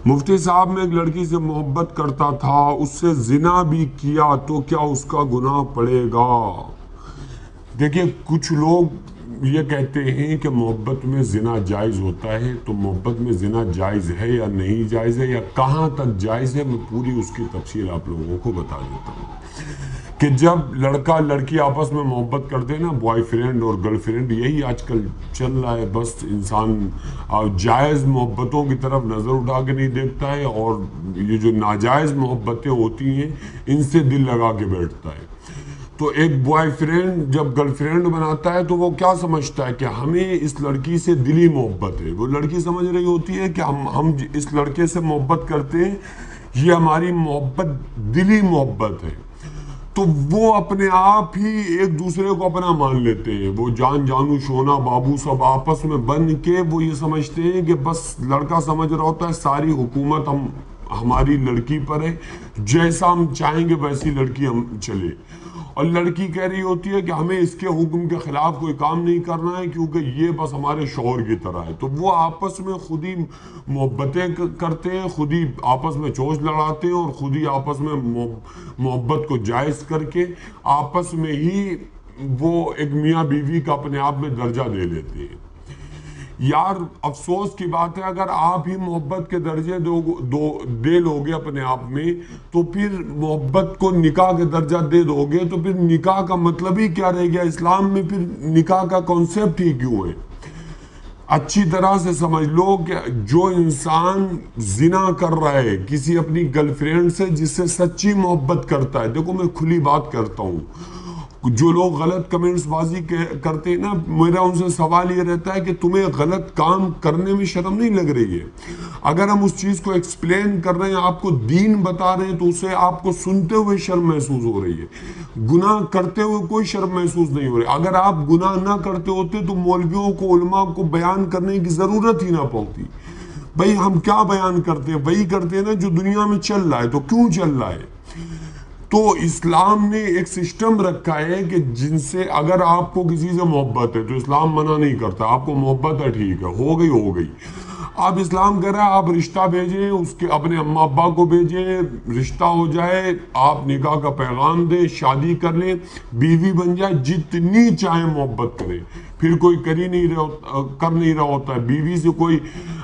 مفتی صاحب میں ایک لڑکی سے محبت کرتا تھا، اس سے زنا بھی کیا تو کیا اس کا گناہ پڑے گا؟ دیکھیے، کچھ لوگ یہ کہتے ہیں کہ محبت میں زنا جائز ہوتا ہے، تو محبت میں زنا جائز ہے یا نہیں جائز ہے یا کہاں تک جائز ہے، میں پوری اس کی تفصیل آپ لوگوں کو بتا دیتا ہوں کہ جب لڑکا لڑکی آپس میں محبت کرتے ہیں نا، بوائے فرینڈ اور گرل فرینڈ، یہی آج کل چل رہا ہے، بس انسان جائز محبتوں کی طرف نظر اٹھا کے نہیں دیکھتا ہے، اور یہ جو ناجائز محبتیں ہوتی ہیں ان سے دل لگا کے بیٹھتا ہے۔ تو ایک بوائے فرینڈ جب گرل فرینڈ بناتا ہے تو وہ کیا سمجھتا ہے کہ ہمیں اس لڑکی سے دلی محبت ہے، وہ لڑکی سمجھ رہی ہوتی ہے کہ ہم اس لڑکے سے محبت کرتے ہیں، یہ ہماری محبت دلی محبت ہے، تو وہ اپنے آپ ہی ایک دوسرے کو اپنا مان لیتے ہیں، وہ جان جانو شونا بابو سب آپس میں بن کے وہ یہ سمجھتے ہیں کہ بس لڑکا سمجھ رہا ہوتا ہے ساری حکومت ہماری لڑکی پر ہے، جیسا ہم چاہیں گے ویسی لڑکی ہم چلے، اور لڑکی کہہ رہی ہوتی ہے کہ ہمیں اس کے حکم کے خلاف کوئی کام نہیں کرنا ہے کیونکہ یہ بس ہمارے شوہر کی طرح ہے، تو وہ آپس میں خود ہی محبتیں کرتے ہیں، خود ہی آپس میں چوچ لڑاتے ہیں، اور خود ہی آپس میں محبت کو جائز کر کے آپس میں ہی وہ ایک میاں بیوی کا اپنے آپ میں درجہ دے لیتے ہیں۔ یار افسوس کی بات ہے، اگر آپ ہی محبت کے درجے دے لوگے اپنے آپ میں، تو پھر محبت کو نکاح کے درجہ دے دو گے تو پھر نکاح کا مطلب ہی کیا رہ گیا؟ اسلام میں پھر نکاح کا کانسیپٹ ہی کیوں ہے؟ اچھی طرح سے سمجھ لو کہ جو انسان زنا کر رہا ہے کسی اپنی گرل فرینڈ سے جس سے سچی محبت کرتا ہے، دیکھو میں کھلی بات کرتا ہوں، جو لوگ غلط کمنٹس بازی کرتے ہیں نا، میرا ان سے سوال یہ رہتا ہے کہ تمہیں غلط کام کرنے میں شرم نہیں لگ رہی ہے؟ اگر ہم اس چیز کو ایکسپلین کر رہے ہیں، آپ کو دین بتا رہے ہیں، تو اسے آپ کو سنتے ہوئے شرم محسوس ہو رہی ہے، گناہ کرتے ہوئے کوئی شرم محسوس نہیں ہو رہی۔ اگر آپ گناہ نہ کرتے ہوتے تو مولویوں کو، علماء کو بیان کرنے کی ضرورت ہی نہ پڑتی۔ بھئی ہم کیا بیان کرتے ہیں؟ وہی کرتے ہیں نا جو دنیا میں چل رہا ہے، تو کیوں چل رہا ہے؟ تو اسلام نے ایک سسٹم رکھا ہے کہ جن سے اگر آپ کو کسی سے محبت ہے تو اسلام منع نہیں کرتا، آپ کو محبت ہے ٹھیک ہے، ہو گئی۔ اب اسلام کہہ رہا ہے آپ رشتہ بھیجیں، اس کے اپنے اماں ابا کو بھیجیں، رشتہ ہو جائے، آپ نکاح کا پیغام دیں، شادی کر لیں، بیوی بن جائے، جتنی چاہیں محبت کریں، پھر کوئی کر نہیں رہا ہوتا ہے، بیوی سے کوئی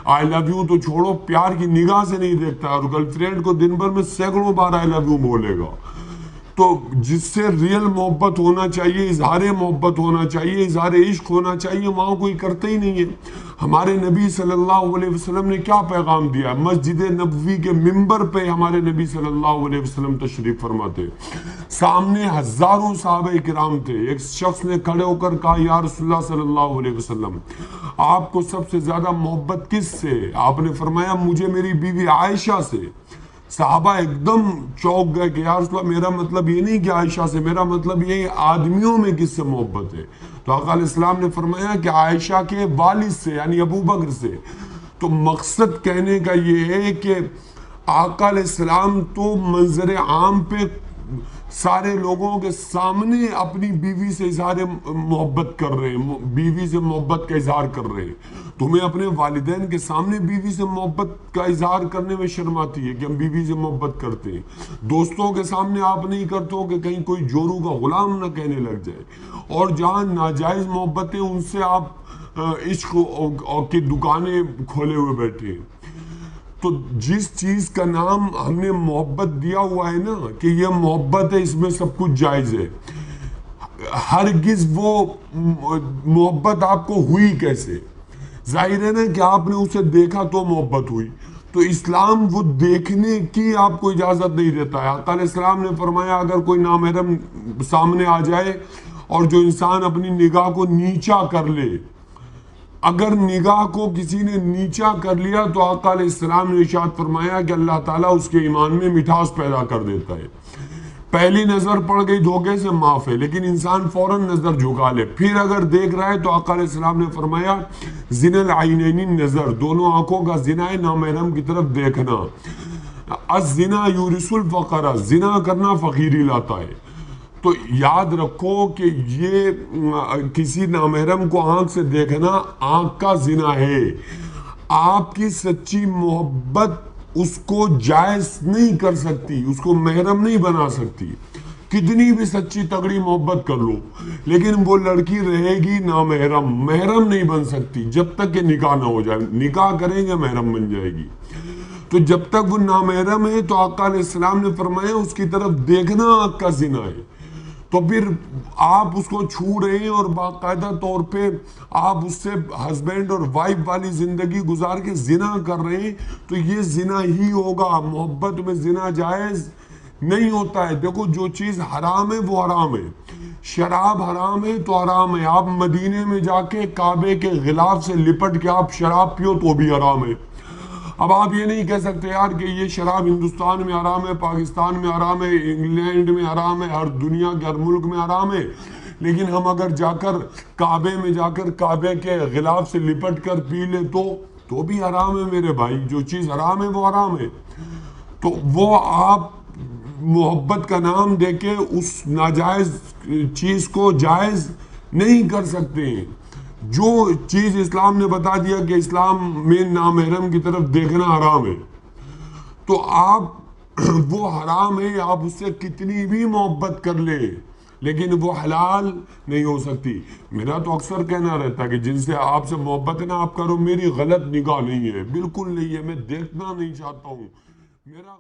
آئی لو یو تو چھوڑو، پیار کی نگاہ سے نہیں دیکھتا ہے، اور گرل فرینڈ کو دن بھر میں سینکڑوں بار آئی لو یو بولے گا۔ تو جس سے ریل محبت ہونا چاہیے، اظہار محبت ہونا چاہیے، اظہار عشق ہونا چاہیے، وہاں کوئی کرتا ہی نہیں ہے۔ ہمارے نبی صلی اللہ علیہ وسلم نے کیا پیغام دیا؟ مسجد نبوی کے منبر پہ ہمارے نبی صلی اللہ علیہ وسلم تشریف فرماتے، سامنے ہزاروں صحابہ کرام تھے، ایک شخص نے کھڑے ہو کر کہا یا رسول اللہ صلی اللہ علیہ وسلم، آپ کو سب سے زیادہ محبت کس سے؟ آپ نے فرمایا مجھے میری بیوی عائشہ سے۔ صحابہ ایک دم چوک گئے کہ یا رسول اللہ، میرا مطلب یہ نہیں کہ عائشہ سے، میرا مطلب یہ آدمیوں میں کس سے محبت ہے؟ تو آقا علیہ السلام نے فرمایا کہ عائشہ کے والد سے، یعنی ابو بکر سے۔ تو مقصد کہنے کا یہ ہے کہ آقا علیہ السلام تو منظر عام پہ سارے لوگوں کے سامنے اپنی بیوی سے اظہار محبت کر رہے ہیں، بیوی سے محبت کا اظہار کر رہے ہیں۔ تمہیں اپنے والدین کے سامنے بیوی سے محبت کا اظہار کرنے میں شرم آتی ہے کہ ہم بیوی سے محبت کرتے ہیں، دوستوں کے سامنے آپ نہیں کرتے ہو کہ کہیں کوئی جورو کا غلام نہ کہنے لگ جائے، اور جہاں ناجائز محبتیں ان سے آپ عشق کی دکانیں کھولے ہوئے بیٹھے ہیں۔ تو جس چیز کا نام ہم نے محبت دیا ہوا ہے نا کہ یہ محبت ہے، اس میں سب کچھ جائز ہے، ہرگز وہ محبت آپ کو ہوئی کیسے؟ ظاہر ہے نا کہ آپ نے اسے دیکھا تو محبت ہوئی، تو اسلام وہ دیکھنے کی آپ کو اجازت نہیں دیتا ہے۔ آقا علیہ السلام نے فرمایا اگر کوئی نامحرم سامنے آ جائے اور جو انسان اپنی نگاہ کو نیچا کر لے، اگر نگاہ کو کسی نے نیچا کر لیا تو آقا علیہ السلام نے ارشاد فرمایا کہ اللہ تعالیٰ اس کے ایمان میں مٹھاس پیدا کر دیتا ہے۔ پہلی نظر پڑ گئی دھوکے سے معاف ہے، لیکن انسان فوراً نظر جھکا لے، پھر اگر دیکھ رہا ہے تو آقا علیہ السلام نے فرمایا زنا العینین نظر، دونوں آنکھوں کا زنا ہے نامحرم کی طرف دیکھنا، الزنا یورث الفقر، زنا کرنا فقیری لاتا ہے۔ تو یاد رکھو کہ یہ کسی نامحرم کو آنکھ سے دیکھنا آنکھ کا زنا ہے۔ آپ کی سچی محبت اس کو جائز نہیں کر سکتی، اس کو محرم نہیں بنا سکتی، کتنی بھی سچی تگڑی محبت کر لو، لیکن وہ لڑکی رہے گی نامحرم، محرم نہیں بن سکتی جب تک کہ نکاح نہ ہو جائے، نکاح کریں گے محرم بن جائے گی۔ تو جب تک وہ نامحرم ہے تو آقا علیہ السلام نے فرمایا اس کی طرف دیکھنا آنکھ کا زنا ہے۔ تو پھر آپ اس کو چھو رہے ہیں اور باقاعدہ طور پہ آپ اس سے ہسبینڈ اور وائف والی زندگی گزار کے زنا کر رہے ہیں، تو یہ زنا ہی ہوگا۔ محبت میں زنا جائز نہیں ہوتا ہے۔ دیکھو جو چیز حرام ہے وہ حرام ہے، شراب حرام ہے تو حرام ہے۔ آپ مدینے میں جا کے کعبے کے غلاف سے لپٹ کے آپ شراب پیو تو بھی حرام ہے۔ اب آپ یہ نہیں کہہ سکتے یار کہ یہ شراب ہندوستان میں حرام ہے، پاکستان میں حرام ہے، انگلینڈ میں حرام ہے، ہر دنیا کے ہر ملک میں حرام ہے، لیکن ہم اگر جا کر کعبے میں جا کر کعبے کے غلاف سے لپٹ کر پی لے تو بھی حرام ہے میرے بھائی۔ جو چیز حرام ہے وہ حرام ہے۔ تو وہ آپ محبت کا نام دے کے اس ناجائز چیز کو جائز نہیں کر سکتے ہیں۔ جو چیز اسلام نے بتا دیا کہ اسلام میں نامحرم کی طرف دیکھنا حرام ہے، تو آپ وہ حرام ہے، آپ اس سے کتنی بھی محبت کر لیں لیکن وہ حلال نہیں ہو سکتی۔ میرا تو اکثر کہنا رہتا ہے کہ جن سے آپ سے محبت ہے نا آپ کرو، میری غلط نگاہ نہیں ہے، بالکل نہیں ہے، میں دیکھنا نہیں چاہتا ہوں، میرا